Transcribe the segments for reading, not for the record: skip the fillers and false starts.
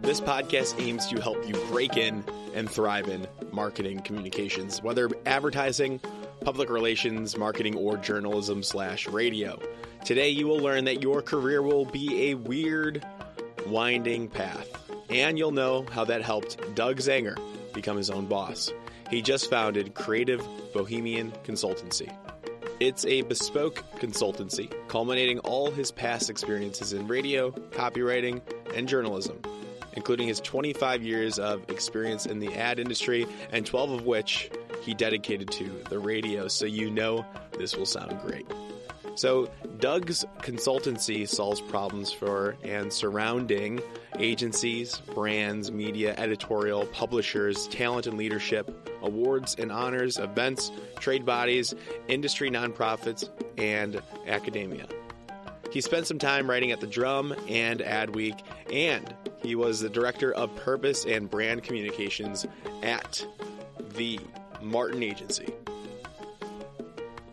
This podcast aims to help you break in and thrive in marketing communications, whether advertising, public relations, marketing, or journalism/radio. Today, you will learn that your career will be a weird, winding path, and you'll know how that helped Doug Zanger become his own boss. He just founded Creative Bohemian Consultancy. It's a bespoke consultancy, culminating all his past experiences in radio, copywriting, and journalism, including his 25 years of experience in the ad industry, and 12 of which he dedicated to the radio, so you know this will sound great. So Doug's consultancy solves problems for and surrounding agencies, brands, media, editorial, publishers, talent and leadership, awards and honors, events, trade bodies, industry nonprofits, and academia. He spent some time writing at The Drum and Adweek, and he was the director of purpose and brand communications at the Martin Agency.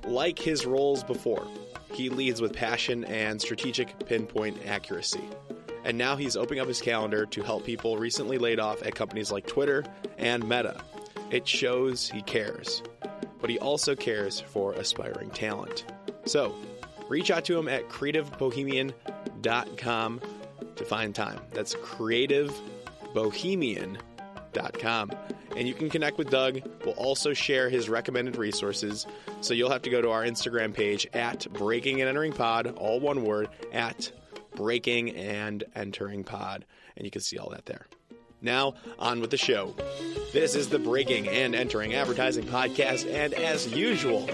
Like his roles before, he leads with passion and strategic pinpoint accuracy. And now he's opening up his calendar to help people recently laid off at companies like Twitter and Meta. It shows he cares, but he also cares for aspiring talent. So reach out to him at creativebohemian.com to find time. That's creativebohemian.com. And you can connect with Doug. We'll also share his recommended resources. So you'll have to go to our Instagram page at Breaking and Entering Pod, all one word, at Breaking and Entering Pod. And you can see all that there. Now, on with the show. This is the Breaking and Entering Advertising Podcast. And as usual,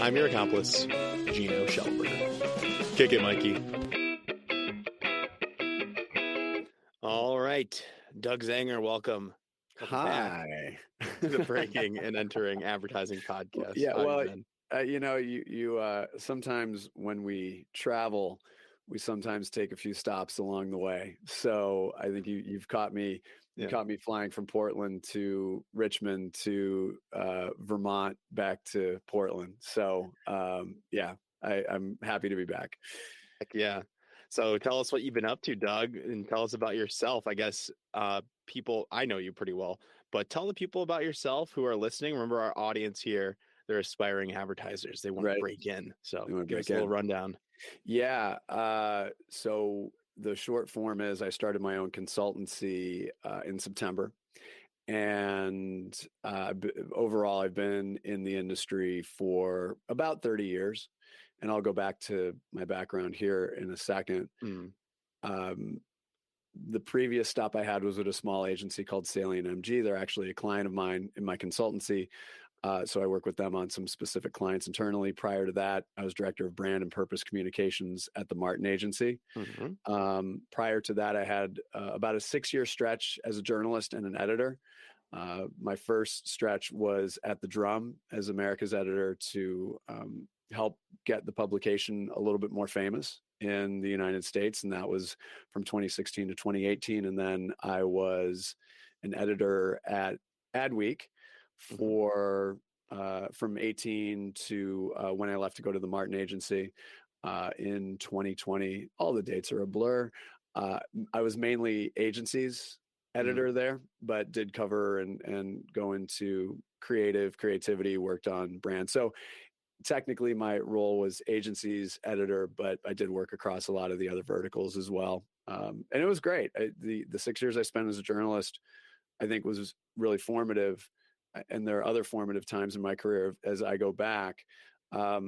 I'm your accomplice, Gino Schellenberger. Kick it, Mikey. All right. Doug Zanger, welcome. Hi. To the Breaking and Entering Advertising Podcast. Yeah, well, you sometimes when we travel, we sometimes take a few stops along the way. So I think you've caught me. You caught me flying from Portland to Richmond to Vermont back to Portland. So I'm happy to be back. Heck yeah. So tell us what you've been up to, Doug, and tell us about yourself. I guess people, I know you pretty well, but tell the people about yourself who are listening. Remember, our audience here, they're aspiring advertisers. They want to break in. So give us a little rundown. Yeah. So the short form is I started my own consultancy in September. And overall, I've been in the industry for about 30 years. And I'll go back to my background here in a second. The previous stop I had was at a small agency called Salient MG. They're actually a client of mine in my consultancy. So I work with them on some specific clients internally. Prior to that, I was director of brand and purpose communications at the Martin Agency. Prior to that, I had about a 6-year stretch as a journalist and an editor. My first stretch was at The Drum as America's editor to help get the publication a little bit more famous in the United States. And that was from 2016 to 2018. And then I was an editor at Adweek for from 18 to when I left to go to the Martin Agency in 2020. All the dates are a blur. I was mainly agencies editor there, but did cover and go into creativity, worked on brand. So technically my role was agencies editor, but I did work across a lot of the other verticals as well. And it was great. The 6 years I spent as a journalist, I think was really formative. And there are other formative times in my career as I go back. I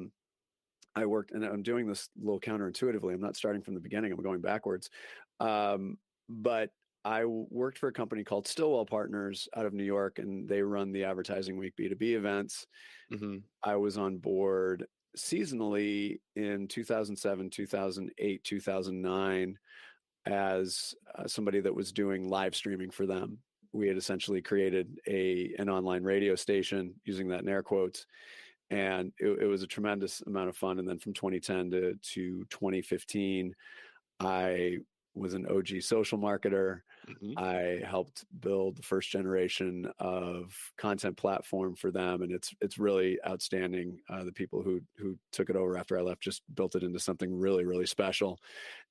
worked, and I'm doing this a little counterintuitively. I'm not starting from the beginning. I'm going backwards. But I worked for a company called Stillwell Partners out of New York, and they run the Advertising Week B2B events. I was on board seasonally in 2007, 2008, 2009 as somebody that was doing live streaming for them. We had essentially created an online radio station, using that in air quotes. And it was a tremendous amount of fun. And then from 2010 to 2015, I was an OG social marketer. Mm-hmm. I helped build the first generation of content platform for them, and it's really outstanding. The people who took it over after I left just built it into something really, really special.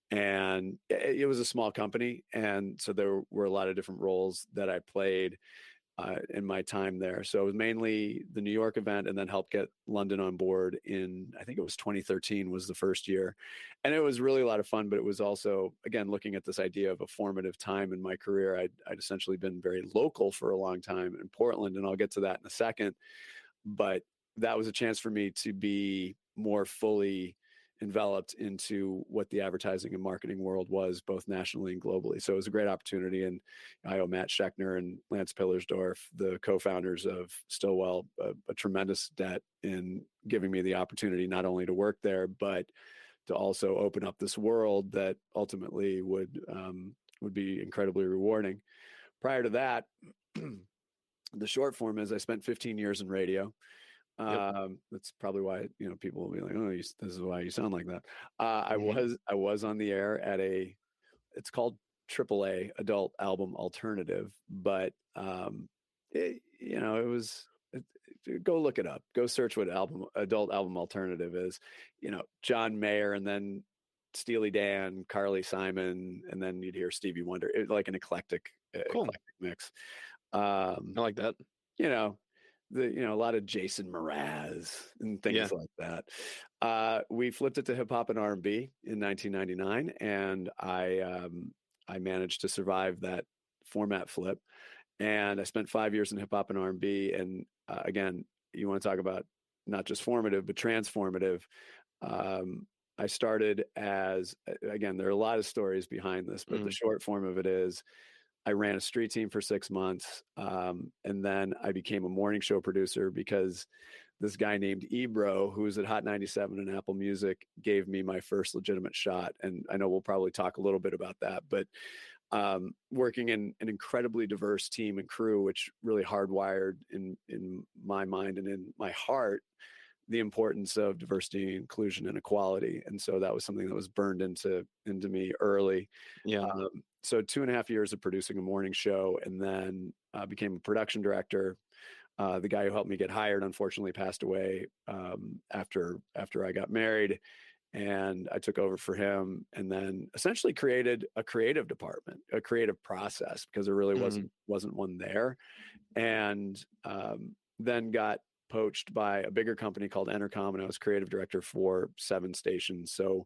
And it was a small company, and so there were a lot of different roles that I played in my time there. So it was mainly the New York event, and then helped get London on board in, I think it was 2013 was the first year. And it was really a lot of fun, but it was also, again, looking at this idea of a formative time in my career. I'd essentially been very local for a long time in Portland, and I'll get to that in a second. But that was a chance for me to be more fully enveloped into what the advertising and marketing world was, both nationally and globally. So it was a great opportunity. And I owe Matt Schechner and Lance Pillersdorf, the co-founders of Stillwell, a tremendous debt in giving me the opportunity not only to work there, but to also open up this world that ultimately would be incredibly rewarding. Prior to that, the short form is I spent 15 years in radio. Yep. That's probably why, people will be like, "Oh, this is why you sound like that." Mm-hmm. I was on the air at it's called AAA, Adult Album Alternative, but it was. Go look it up. Go search what Adult Album Alternative is. John Mayer, and then Steely Dan, Carly Simon, and then you'd hear Stevie Wonder. Like an Cool. eclectic mix. I like that. You know, a lot of Jason Mraz and Yeah. things like that. We flipped it to hip hop and R&B in 1999, and I managed to survive that format flip. And I spent 5 years in hip hop and R&B. And again, you want to talk about not just formative but transformative. I started as, again, there are a lot of stories behind this, but the short form of it is I ran a street team for 6 months. And then I became a morning show producer because this guy named Ebro, who was at Hot 97 and Apple Music, gave me my first legitimate shot. And I know we'll probably talk a little bit about that, but working in an incredibly diverse team and crew, which really hardwired in my mind and in my heart the importance of diversity, inclusion, and equality. And so that was something that was burned into me early. Yeah. So 2.5 years of producing a morning show, and then became a production director. The guy who helped me get hired, unfortunately, passed away after I got married, and I took over for him, and then essentially created a creative department, a creative process, because there really wasn't one there. And then got poached by a bigger company called Entercom, and I was creative director for 7 stations. So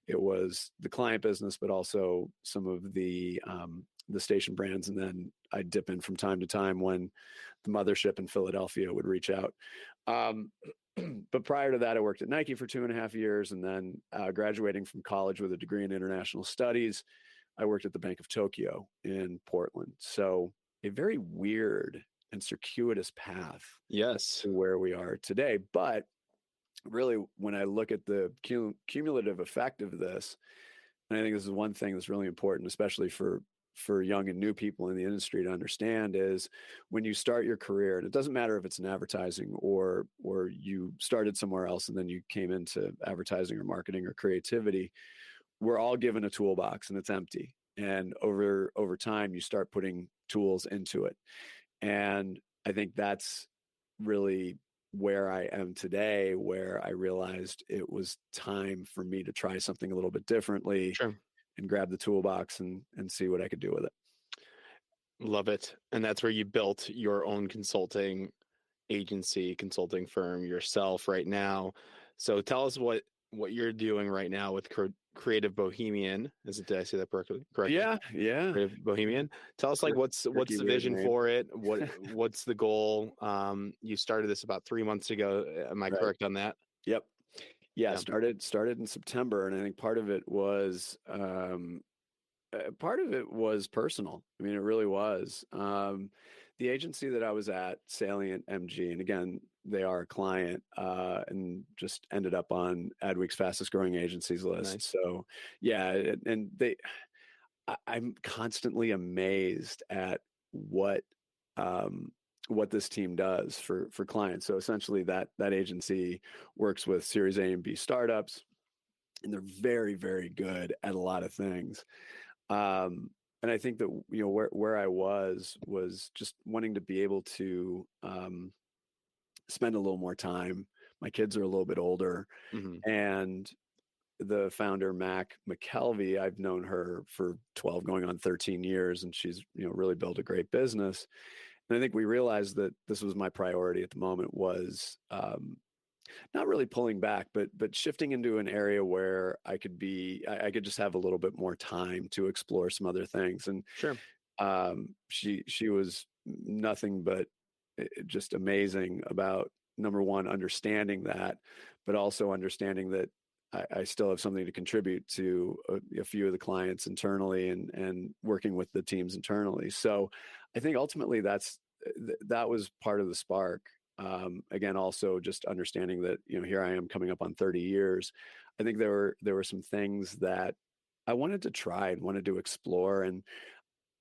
it was the client business, but also some of the station brands. And then I'd dip in from time to time when the mothership in Philadelphia would reach out. But prior to that, I worked at Nike for 2.5 years, and then graduating from college with a degree in international studies, I worked at the Bank of Tokyo in Portland. So a very weird and circuitous path Yes. to where we are today. But really, when I look at the cumulative effect of this, and I think this is one thing that's really important, especially for young and new people in the industry to understand, is when you start your career, and it doesn't matter if it's in advertising or you started somewhere else and then you came into advertising or marketing or creativity, we're all given a toolbox and it's empty. And over time, you start putting tools into it. And I think that's really where I am today, where I realized it was time for me to try something a little bit differently. Sure. And grab the toolbox and see what I could do with it. Love it. And that's where you built your own consulting agency, consulting firm yourself right now. So tell us what you're doing right now with Creative Bohemian. Did I say that correctly? Yeah. Creative Bohemian. Tell us, like, what's the vision for it? What's the goal? You started this about 3 months ago. Am I correct on that? Yep. Yeah. Started in September, and I think part of it was personal. I mean, it really was. The agency that I was at, Salient MG, and again, they are a client, and just ended up on Adweek's fastest growing agencies list. Nice. So yeah, and I'm constantly amazed at what this team does for clients. So essentially, that agency works with Series A and B startups, and they're very, very good at a lot of things. And I think that, where I was just wanting to be able to spend a little more time. My kids are a little bit older, Mm-hmm. and the founder, Mac McKelvey, I've known her for 12 going on 13 years, and she's, really built a great business. And I think we realized that this was my priority at the moment, was not really pulling back, but shifting into an area where I could just have a little bit more time to explore some other things. And Sure. she was nothing but just amazing about, number one, understanding that, but also understanding that I still have something to contribute to a few of the clients internally, and working with the teams internally. So I think ultimately that was part of the spark. Again, also just understanding that, here I am coming up on 30 years. I think there were some things that I wanted to try and wanted to explore. And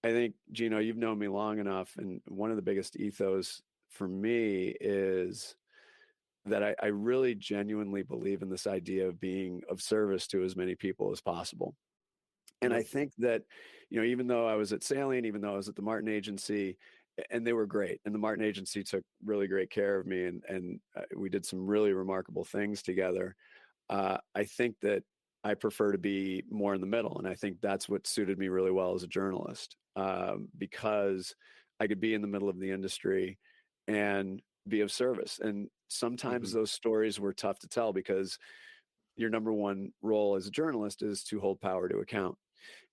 I think, Gino, you've known me long enough, and one of the biggest ethos for me is that I really genuinely believe in this idea of being of service to as many people as possible. And I Yep. think that, even though I was at Salient, even though I was at the Martin Agency, and they were great, and the Martin Agency took really great care of me, and we did some really remarkable things together. I think that I prefer to be more in the middle, and I think that's what suited me really well as a journalist, because I could be in the middle of the industry and be of service. And sometimes Mm-hmm. those stories were tough to tell, because your number one role as a journalist is to hold power to account.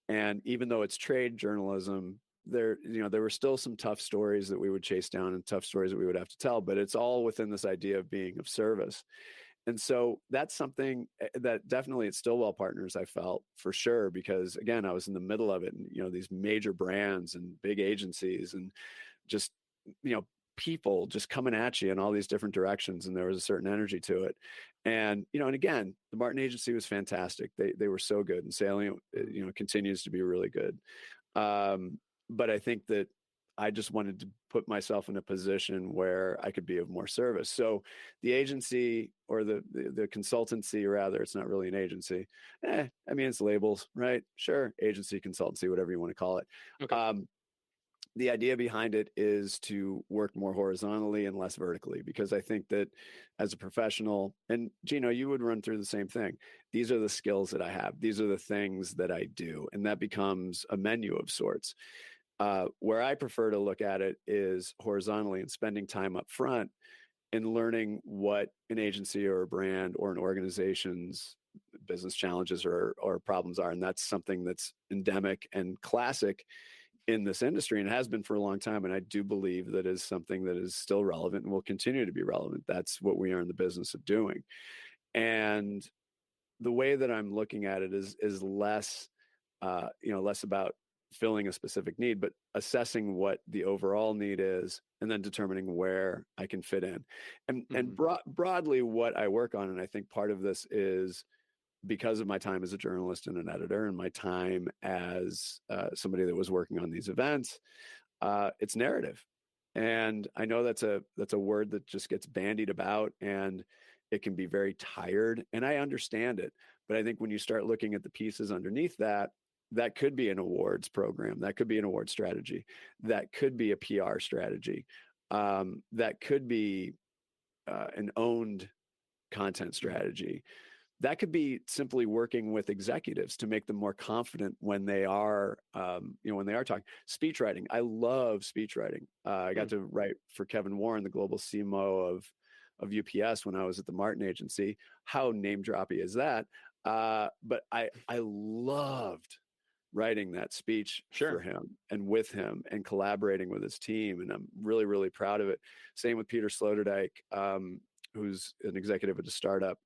And even though it's trade journalism, there were still some tough stories that we would chase down and tough stories that we would have to tell, but it's all within this idea of being of service. And so that's something that definitely at Stillwell Partners I felt for sure, because again, I was in the middle of it, and these major brands and big agencies, and just people just coming at you in all these different directions, and there was a certain energy to it. And and again, the Martin Agency was fantastic. They were so good, and Salient continues to be really good. But I think that I just wanted to put myself in a position where I could be of more service. So the agency, or the consultancy, rather, it's not really an agency. I mean, it's labels, right? Sure. Agency, consultancy, whatever you want to call it. Okay. The idea behind it is to work more horizontally and less vertically, because I think that as a professional, and Gino, you would run through the same thing. These are the skills that I have. These are the things that I do. And that becomes a menu of sorts. Where I prefer to look at it is horizontally, and spending time up front and learning what an agency or a brand or an organization's business challenges or problems are. And that's something that's endemic and classic in this industry, and has been for a long time. And I do believe that is something that is still relevant and will continue to be relevant. That's what we are in the business of doing. And the way that I'm looking at it is less, less about filling a specific need, but assessing what the overall need is, and then determining where I can fit in. And broadly, what I work on, and I think part of this is because of my time as a journalist and an editor, and my time as somebody that was working on these events, it's narrative. And I know that's a word that just gets bandied about, and it can be very tired, and I understand it. But I think when you start looking at the pieces underneath that, that could be an awards program, that could be an award strategy, that could be a PR strategy, that could be an owned content strategy. That could be simply working with executives to make them more confident when they are, when they are talking. Speech writing. I love speech writing. I got to write for Kevin Warren, the global CMO of UPS, when I was at the Martin Agency. How name droppy is that? But I loved writing that speech for him and with him and collaborating with his team. And I'm really, really proud of it. Same with Peter Sloterdijk, who's an executive at a startup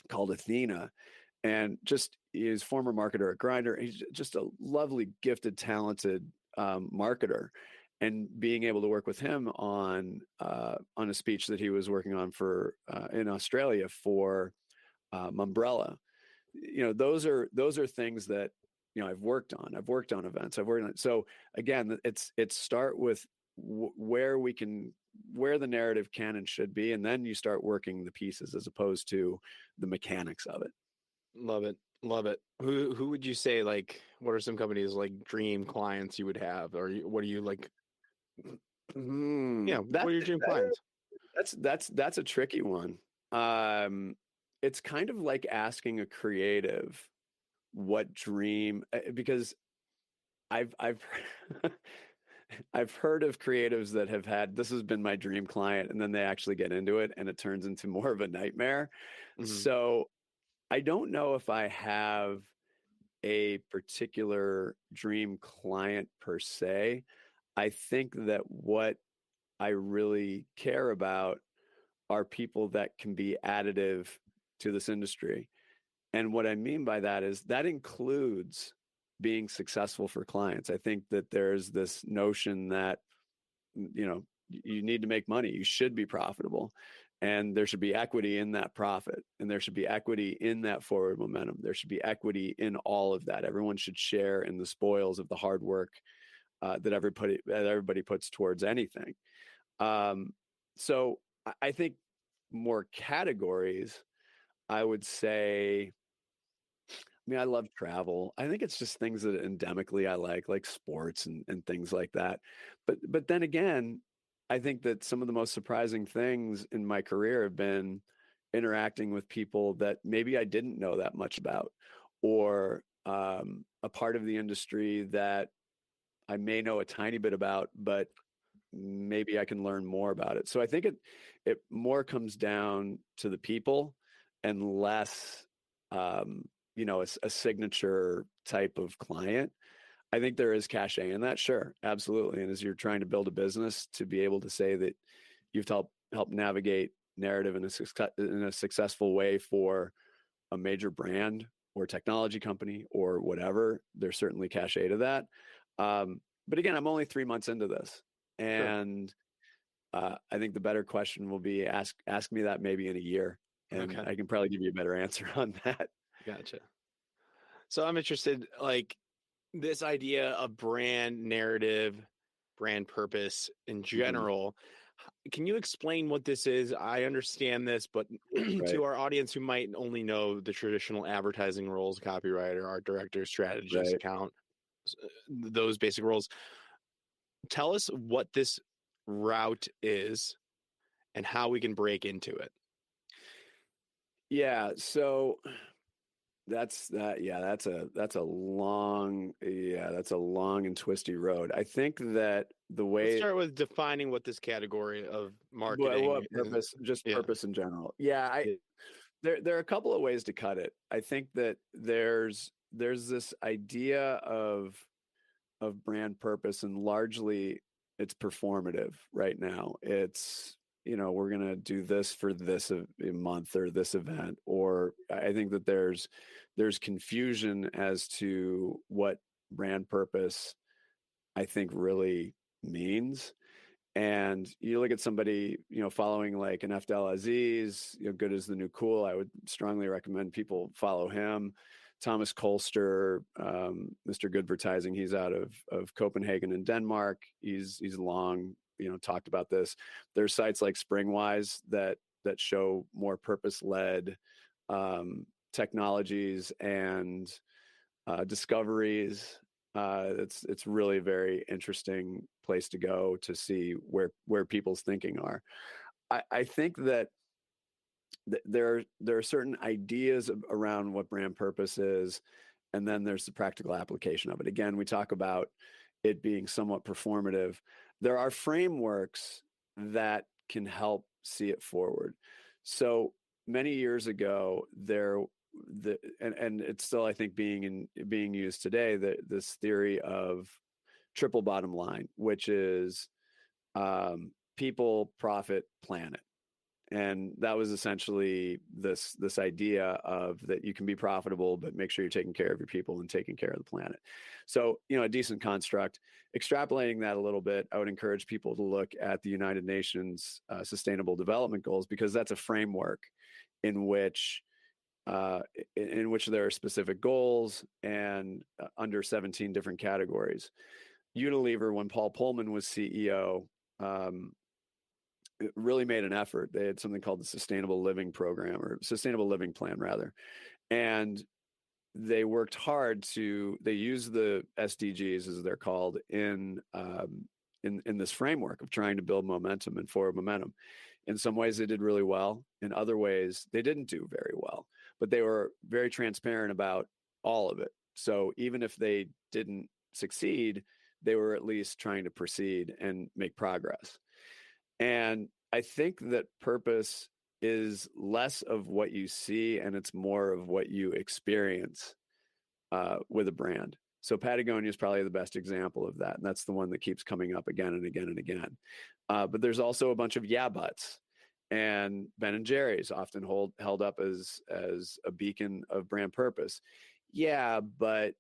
called Athena, and just his former marketer at Grindr. He's just a lovely, gifted, talented marketer. And being able to work with him on a speech that he was working on for in Australia for Umbrella, those are things that I've worked on. I've worked on events. I've worked on it. So again, it's start with where the narrative can and should be, and then you start working the pieces as opposed to the mechanics of it. Love it. Love it. Who would you say, like, what are some companies like dream clients you would have, or what do you like? Yeah, what That, are your dream clients? that's a tricky one. Um, it's kind of like asking a creative what dream, because I've I've heard of creatives that have had, this has been my dream client, and then they actually get into it and it turns into more of a nightmare. Hmm. So I don't know if I have a particular dream client per se. I think that what I really care about are people that can be additive to this industry. And what I mean by that is that includes being successful for clients. I think that there's this notion that, you need to make money, you should be profitable, and there should be equity in that profit, and there should be equity in that forward momentum. There should be equity in all of that. Everyone should share in the spoils of the hard work that everybody puts towards anything. Um, so I think more categories, I would say, I mean, I love travel. I think it's just things that endemically I like sports and things like that. But then again, I think that some of the most surprising things in my career have been interacting with people that maybe I didn't know that much about, or a part of the industry that I may know a tiny bit about, but maybe I can learn more about it. So I think it more comes down to the people and less, um, a signature type of client. I think there is cachet in that, sure, absolutely. And as you're trying to build a business, to be able to say that you've helped navigate narrative in a successful way for a major brand or technology company or whatever, there's certainly cachet to that. But again, I'm only 3 months into this, Sure. and I think the better question will be ask me that maybe in a year, and Okay. I can probably give you a better answer on that. Gotcha. So I'm interested, like, this idea of brand narrative, brand purpose in Mhm. general. Can you explain what this is? I understand this, but Right, to our audience who might only know the traditional advertising roles, copywriter, art director, strategist, right. account, those basic roles, tell us what this route is and how we can break into it. Yeah. So that's a long and twisty road. I think that the Let's way, start with defining what this category of marketing what is. purpose, just Yeah. purpose in general. Yeah, there are a couple of ways to cut it. I think that there's this idea of brand purpose, and largely it's performative right now. It's, we're going to do this for this a month or this event, or I think that there's confusion as to what brand purpose I think really means. And you look at somebody, following like an Afdel Aziz, good as the new cool. I would strongly recommend people follow him. Thomas Kolster, Mr. Goodvertising, he's out of Copenhagen in Denmark. He's long, talked about this. There's sites like Springwise that show more purpose-led technologies and discoveries. It's really a very interesting place to go to see where people's thinking are. I think that there are certain ideas around what brand purpose is, and then there's the practical application of it. Again, we talk about it being somewhat performative. There are frameworks that can help see it forward. So many years ago, and it's still, I think, being used today, this theory of triple bottom line, which is people, profit, planet. And that was essentially this idea of that you can be profitable, but make sure you're taking care of your people and taking care of the planet. So, a decent construct. Extrapolating that a little bit, I would encourage people to look at the United Nations Sustainable Development Goals, because that's a framework in which uh, in which there are specific goals and under 17 different categories. Unilever, when Paul Pullman was CEO, um, it really made an effort. They had something called the Sustainable Living Program, or Sustainable Living Plan, rather. And they worked hard they use the SDGs, as they're called, in this framework of trying to build momentum and forward momentum. In some ways, they did really well. In other ways, they didn't do very well, but they were very transparent about all of it. So even if they didn't succeed, they were at least trying to proceed and make progress. And I think that purpose is less of what you see and it's more of what you experience with a brand. So Patagonia is probably the best example of that. And that's the one that keeps coming up again and again and again. But there's also a bunch of yeah buts. And Ben and Jerry's often held up as a beacon of brand purpose. Yeah, but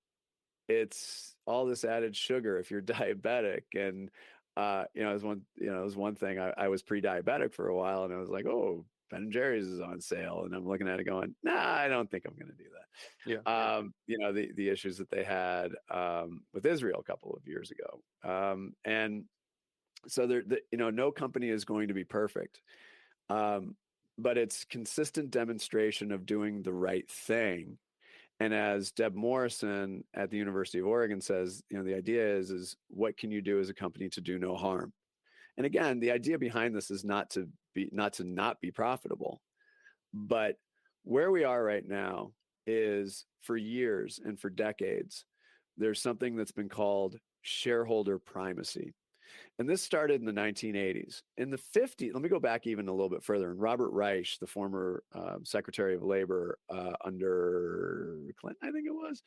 it's all this added sugar if you're diabetic. And it was one thing. I was pre-diabetic for a while, and I was like, oh, Ben & Jerry's is on sale, and I'm looking at it going, nah, I don't think I'm going to do that. Yeah. The issues that they had with Israel a couple of years ago, and so no company is going to be perfect, but it's consistent demonstration of doing the right thing. And as Deb Morrison at the University of Oregon says, the idea is what can you do as a company to do no harm? And again, the idea behind this is not to not be profitable. But where we are right now is, for years and for decades, there's something that's been called shareholder primacy. And this started in the 1980s. In the 50s, let me go back even a little bit further. And Robert Reich, the former Secretary of Labor under Clinton, I think it was,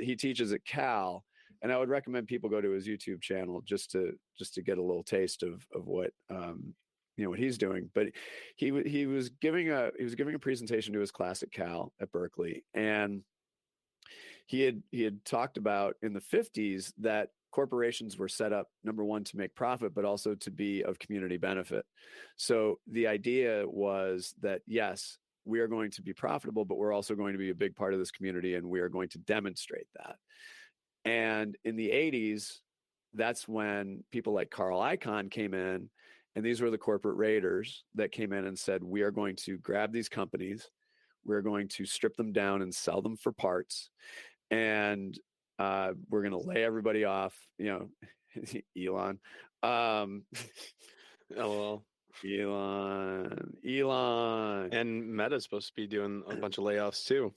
he teaches at Cal. And I would recommend people go to his YouTube channel just to get a little taste of what what he's doing. But he was giving a presentation to his class at Cal at Berkeley, and he had talked about in the 50s that corporations were set up, number one, to make profit, but also to be of community benefit. So the idea was that, yes, we are going to be profitable, but we're also going to be a big part of this community, and we are going to demonstrate that. And in the 80s, that's when people like Carl Icahn came in, and these were the corporate raiders that came in and said, we are going to grab these companies, we're going to strip them down and sell them for parts, and we're going to lay everybody off, Elon. LOL. Elon. And Meta's supposed to be doing a bunch of layoffs too.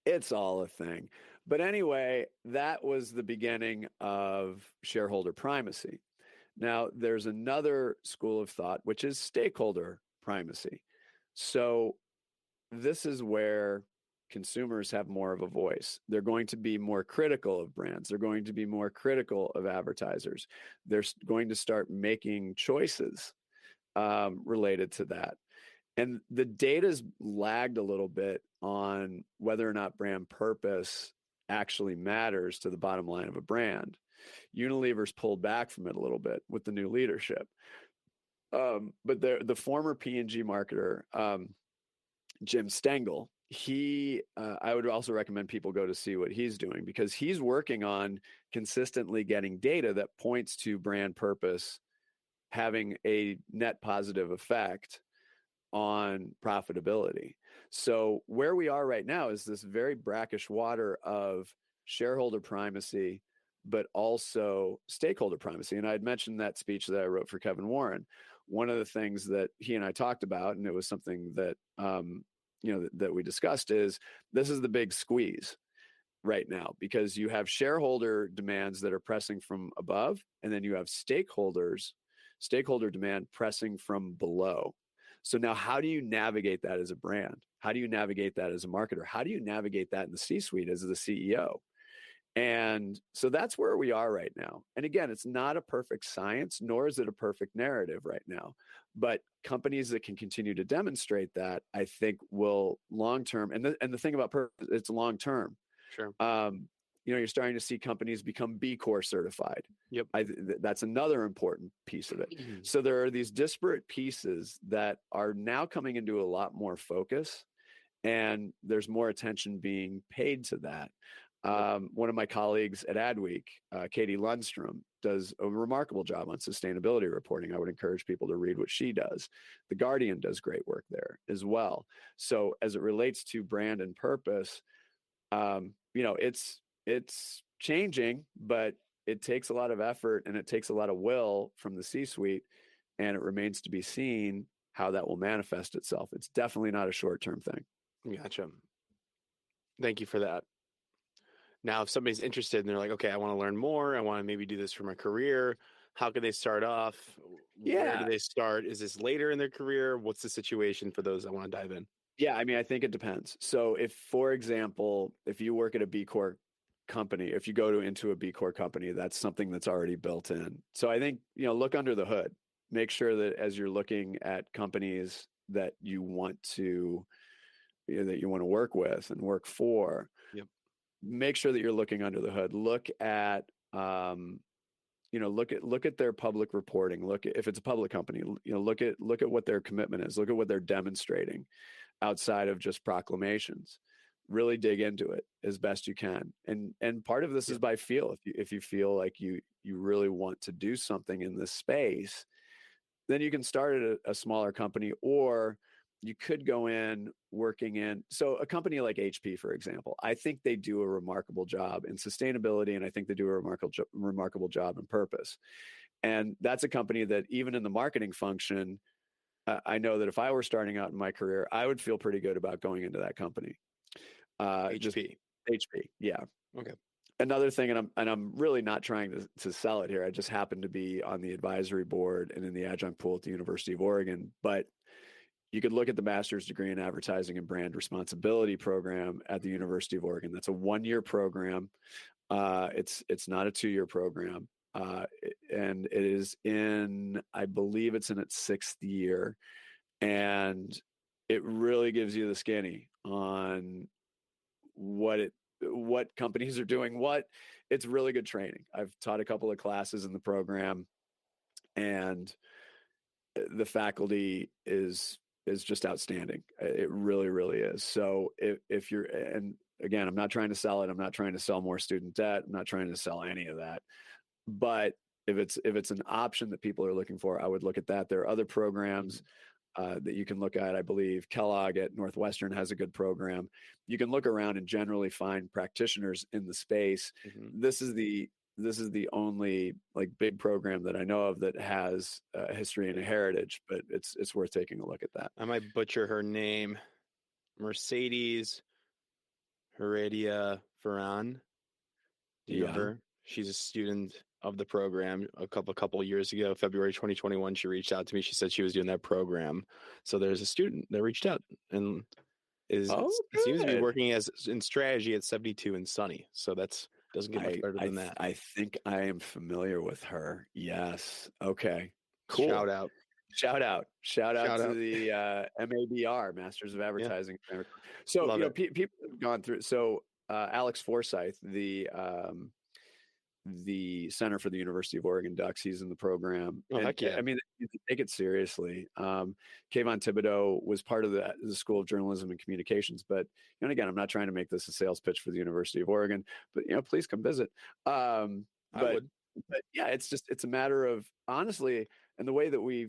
It's all a thing. But anyway, that was the beginning of shareholder primacy. Now, there's another school of thought, which is stakeholder primacy. So this is where consumers have more of a voice. They're going to be more critical of brands. They're going to be more critical of advertisers. They're going to start making choices related to that. And the data's lagged a little bit on whether or not brand purpose actually matters to the bottom line of a brand. Unilever's pulled back from it a little bit with the new leadership. But the former P&G marketer, Jim Stengel, I would also recommend people go to see what he's doing, because he's working on consistently getting data that points to brand purpose having a net positive effect on profitability. So where we are right now is this very brackish water of shareholder primacy, but also stakeholder primacy. And I'd mentioned that speech that I wrote for Kevin Warren. One of the things that he and I talked about, and it was something that that we discussed, is this is the big squeeze right now, because you have shareholder demands that are pressing from above, and then you have stakeholder demand pressing from below. So now, how do you navigate that as a brand? How do you navigate that as a marketer? How do you navigate that in the C-suite as the CEO? And so that's where we are right now. And again, it's not a perfect science, nor is it a perfect narrative right now. But companies that can continue to demonstrate that, I think, will long-term, and the thing about purpose, it's long-term. Sure. You're starting to see companies become B Corp certified. Yep. That's another important piece of it. So there are these disparate pieces that are now coming into a lot more focus, and there's more attention being paid to that. One of my colleagues at Adweek, Katie Lundstrom, does a remarkable job on sustainability reporting. I would encourage people to read what she does. The Guardian does great work there as well. So as it relates to brand and purpose, it's changing, but it takes a lot of effort and it takes a lot of will from the C-suite, and it remains to be seen how that will manifest itself. It's definitely not a short-term thing. Gotcha. Thank you for that. Now, if somebody's interested and they're like, okay, I want to learn more, I want to maybe do this for my career, how can they start off? Where do they start? Is this later in their career? What's the situation for those that want to dive in? Yeah, I mean, I think it depends. So if, for example, if you work at a B Corp company, if you go into a B Corp company, that's something that's already built in. So I think, look under the hood. Make sure that as you're looking at companies that you want to, that you want to work with and work for, Yep. Make sure that you're looking under the hood. Look at, look at their public reporting. Look at, if it's a public company, look at what their commitment is. Look at what they're demonstrating outside of just proclamations. Really dig into it as best you can. And part of this is by feel. If you feel like you really want to do something in this space, then you can start at a smaller company, or you could go in working in, so a company like HP, for example, I think they do a remarkable job in sustainability, and I think they do a remarkable job in purpose. And that's a company that even in the marketing function, I know that if I were starting out in my career, I would feel pretty good about going into that company. HP. HP, yeah. Okay. Another thing, and I'm really not trying to sell it here. I just happen to be on the advisory board and in the adjunct pool at the University of Oregon. But you could look at the master's degree in advertising and brand responsibility program at the University of Oregon. That's a 1-year program. It's not a 2-year program. And it is in, I believe it's in its 6th year. And it really gives you the skinny on what companies are doing. It's really good training. I've taught a couple of classes in the program, and the faculty is just outstanding. It really, really is. So if you're, and again, I'm not trying to sell it. I'm not trying to sell more student debt. I'm not trying to sell any of that. But if it's an option that people are looking for, I would look at that. There are other programs that you can look at. I believe Kellogg at Northwestern has a good program. You can look around and generally find practitioners in the space. Mm-hmm. This is the only like big program that I know of that has a history and a heritage, but it's worth taking a look at that. I might butcher her name. Mercedes Heredia Ferran. Do you know her? She's a student of the program. A couple of years ago, February 2021, she reached out to me. She said she was doing that program. So there's a student that reached out and seems to be working in strategy at 72 and Sunny. So that's doesn't get much better than that. I think I am familiar with her. Yes. Okay. Cool. Shout out to the MABR, Masters of Advertising. Yeah. So people have gone through. So Alex Forsyth, the center for the University of Oregon Ducks, he's in the program. Oh, heck yeah. I mean, they take it seriously. Kayvon Thibodeau was part of the School of Journalism and Communications, but again, I'm not trying to make this a sales pitch for the University of Oregon, but please come visit. I would. But yeah, it's a matter of, honestly, and the way that we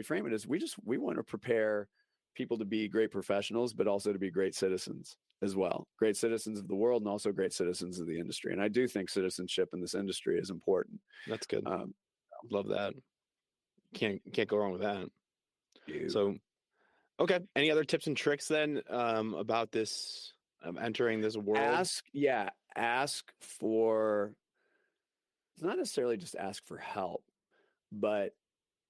frame it is we want to prepare people to be great professionals, but also to be great citizens as well. Great citizens of the world and also great citizens of the industry. And I do think citizenship in this industry is important. That's good. Love that. Can't go wrong with that. So, okay. Any other tips and tricks then about this, entering this world? Ask for, it's not necessarily just ask for help, but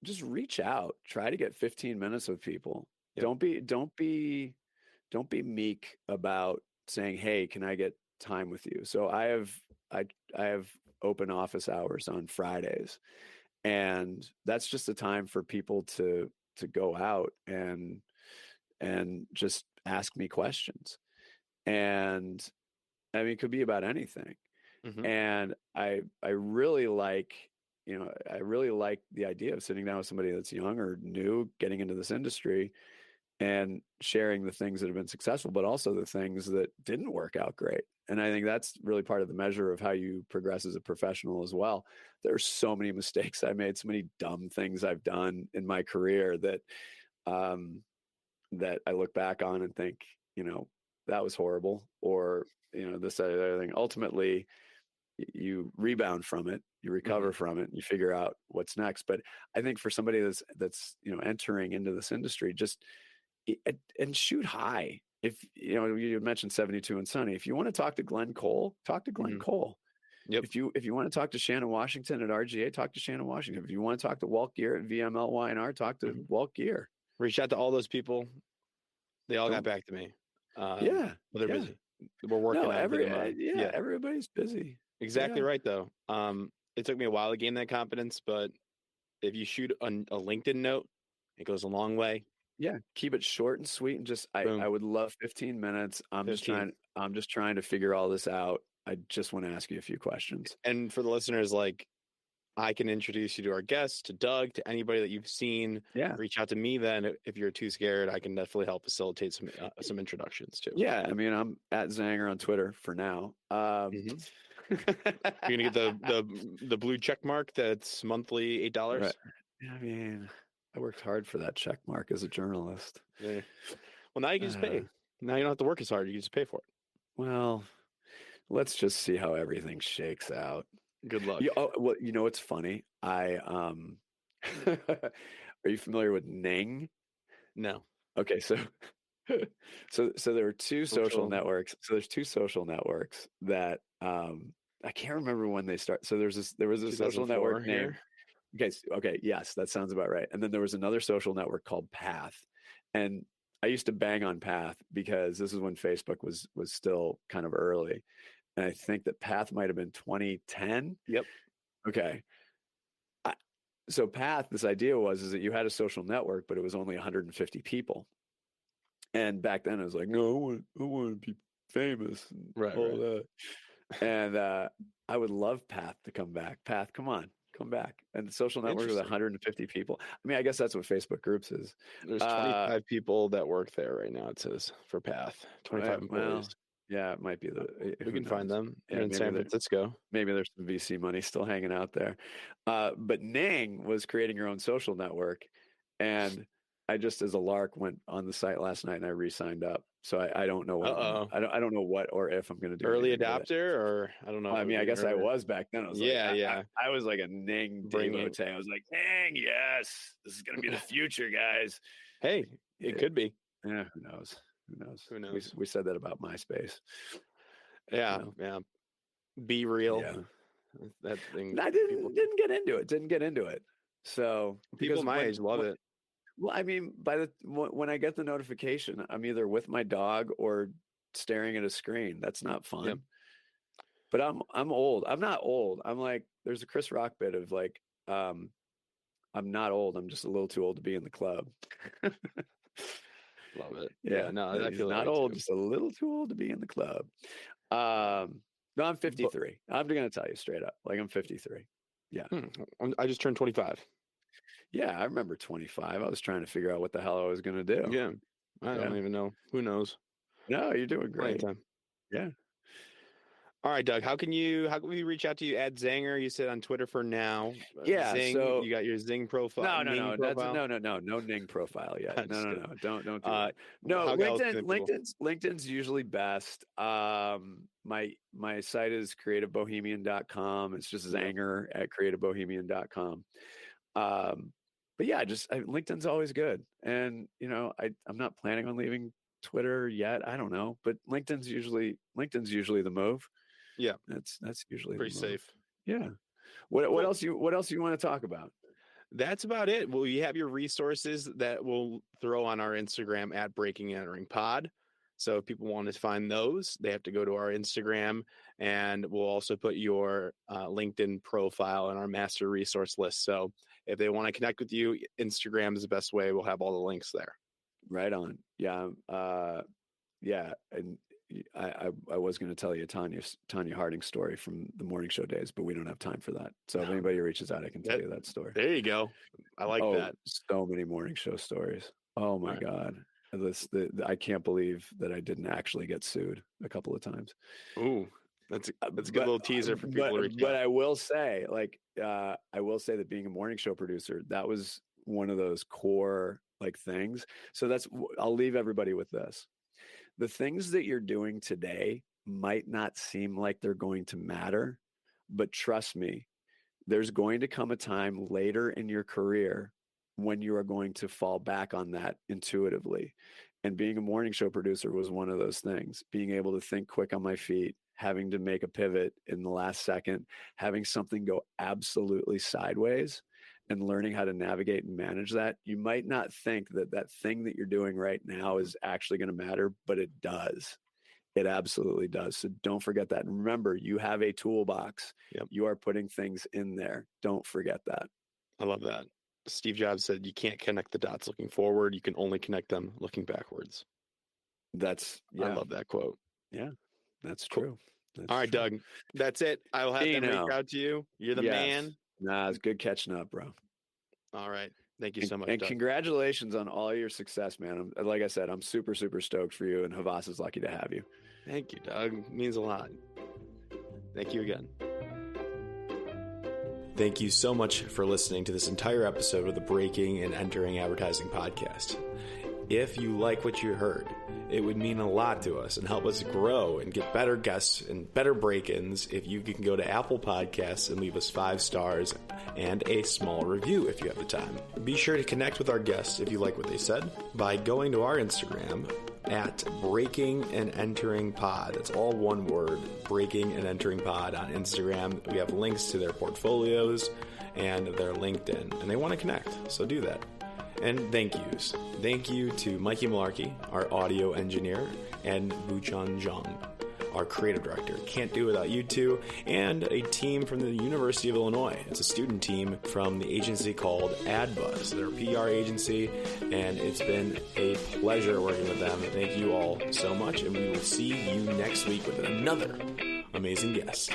just reach out. Try to get 15 minutes with people. Yep. Don't be meek about saying, "Hey, can I get time with you?" So I have open office hours on Fridays, and that's just a time for people to go out and just ask me questions. And I mean, it could be about anything. Mm-hmm. And I really like the idea of sitting down with somebody that's young or new, getting into this industry, and sharing the things that have been successful, but also the things that didn't work out great. And I think that's really part of the measure of how you progress as a professional as well. There's so many mistakes I made, so many dumb things I've done in my career that um, that I look back on and think, that was horrible, or this other thing. Ultimately, you rebound from it, you recover from it, and you figure out what's next. But I think for somebody that's entering into this industry, just and shoot high. If you mentioned 72 and Sunny, if you want to talk to Glenn Cole, talk to Glenn Cole. Yep. If you want to talk to Shannon Washington at RGA, talk to Shannon Washington. If you want to talk to Walt Gear at VMLY&R, talk to Walt Gear. Reach out to all those people. They all got back to me. Yeah, but they're busy. We're working on everybody's busy. Exactly right, though. It took me a while to gain that confidence, but if you shoot a LinkedIn note, it goes a long way. Yeah, keep it short and sweet, and just I would love 15 minutes. I'm just trying to figure all this out. I just want to ask you a few questions. And for the listeners, I can introduce you to our guests, to Doug, to anybody that you've seen. Yeah, reach out to me. Then, if you're too scared, I can definitely help facilitate some introductions too. Yeah, I mean, I'm at Zanger on Twitter for now. You're gonna get the blue check mark that's monthly $8. Right. I mean, I worked hard for that check mark as a journalist. Yeah. Well, now you can just pay. Now you don't have to work as hard. You can just pay for it. Well, let's just see how everything shakes out. Good luck. Well, what's funny? Are you familiar with Ning? No. Okay, so there are two social networks. So there's two social networks that I can't remember when they start. So there was a social network name. Okay, yes, that sounds about right. And then there was another social network called Path. And I used to bang on Path because this is when Facebook was still kind of early. And I think that Path might have been 2010. Yep. Okay. So Path, this idea is that you had a social network, but it was only 150 people. And back then I was like, no, I want to be famous and all that. And I would love Path to come back. Path, come back. And the social network with 150 people. I mean, I guess that's what Facebook Groups is. There's 25 people that work there right now, it says, for Path. 25 employees. Well, yeah, it might be we can find them in San Francisco. Maybe there's some VC money still hanging out there. But Ning was creating your own social network. And I just, as a lark, went on the site last night and I re-signed up. So I don't know what I don't know what or if I'm going to do. Early adopter, or I don't know. I mean, I guess I was back then. I was I was like a Ning devotee. I was like, Ning, yes, this is going to be the future, guys. Hey, it could be. Yeah, who knows? Who knows? We said that about MySpace. Yeah, yeah. Be real. Yeah. That thing. I didn't get into it. So people my age love it. Well, I mean, when I get the notification, I'm either with my dog or staring at a screen. That's not fun. Yep. But I'm old. I'm not old. I'm like, there's a Chris Rock bit of like, I'm not old. I'm just a little too old to be in the club. Love it. Yeah, no, I feel not old, just a little too old to be in the club. No, I'm 53. I'm going to tell you straight up. Like, I'm 53. Yeah. I just turned 25. Yeah, I remember 25. I was trying to figure out what the hell I was going to do. Yeah. I don't even know. Who knows? No, you're doing great. Yeah. All right, Doug, how can we reach out to you at Zanger? You said on Twitter for now. Yeah. Zing, so you got your Zing profile. No Ning profile yet. No. Don't do that. No, LinkedIn's usually best. My site is creativebohemian.com. It's just Zanger at creativebohemian.com. But yeah, LinkedIn's always good. And I'm not planning on leaving Twitter yet. I don't know, but LinkedIn's usually the move. Yeah, that's usually pretty safe. Yeah. What else you want to talk about? That's about it. Well, you have your resources that we'll throw on our Instagram at Breaking and Entering Pod. So if people want to find those, they have to go to our Instagram, and we'll also put your LinkedIn profile in our master resource list. So if they want to connect with you, Instagram is the best way. We'll have all the links there. Right on. Yeah. Yeah. And I was going to tell you Tanya Harding story from the morning show days, but we don't have time for that. So if anybody reaches out, I can tell you that story. There you go. I like that. So many morning show stories. Oh my God. I can't believe that I didn't actually get sued a couple of times. Ooh, that's a good little teaser for people to reach out. But I will say, that being a morning show producer, that was one of those core things. So I'll leave everybody with this. The things that you're doing today might not seem like they're going to matter, but trust me, there's going to come a time later in your career when you are going to fall back on that intuitively. And being a morning show producer was one of those things. Being able to think quick on my feet, having to make a pivot in the last second, having something go absolutely sideways, and learning how to navigate and manage that. You might not think that thing that you're doing right now is actually going to matter, but it does. It absolutely does. So don't forget that. And remember, you have a toolbox. Yep. You are putting things in there. Don't forget that. I love that. Steve Jobs said you can't connect the dots looking forward. You can only connect them looking backwards. I love that quote. Yeah, that's true. All right, Doug, that's it. I will have them reach out to you. You're the man. Nah, it's good catching up, bro. All right. Thank you so much, And Doug. Congratulations on all your success, man. Like I said, I'm super, super stoked for you, and Havas is lucky to have you. Thank you, Doug. It means a lot. Thank you again. Thank you so much for listening to this entire episode of the Breaking and Entering Advertising podcast. If you like what you heard, it would mean a lot to us and help us grow and get better guests and better break-ins if you can go to Apple Podcasts and leave us 5 stars and a small review if you have the time. Be sure to connect with our guests if you like what they said by going to our Instagram at Breaking and Entering Pod. It's all one word, Breaking and Entering Pod on Instagram. We have links to their portfolios and their LinkedIn, and they want to connect, so do that. And thank yous. Thank you to Mikey Malarkey, our audio engineer, and Buchan Zhang, our creative director. Can't do it without you two, and a team from the University of Illinois. It's a student team from the agency called AdBuzz. They're a PR agency, and it's been a pleasure working with them. Thank you all so much, and we will see you next week with another amazing guest.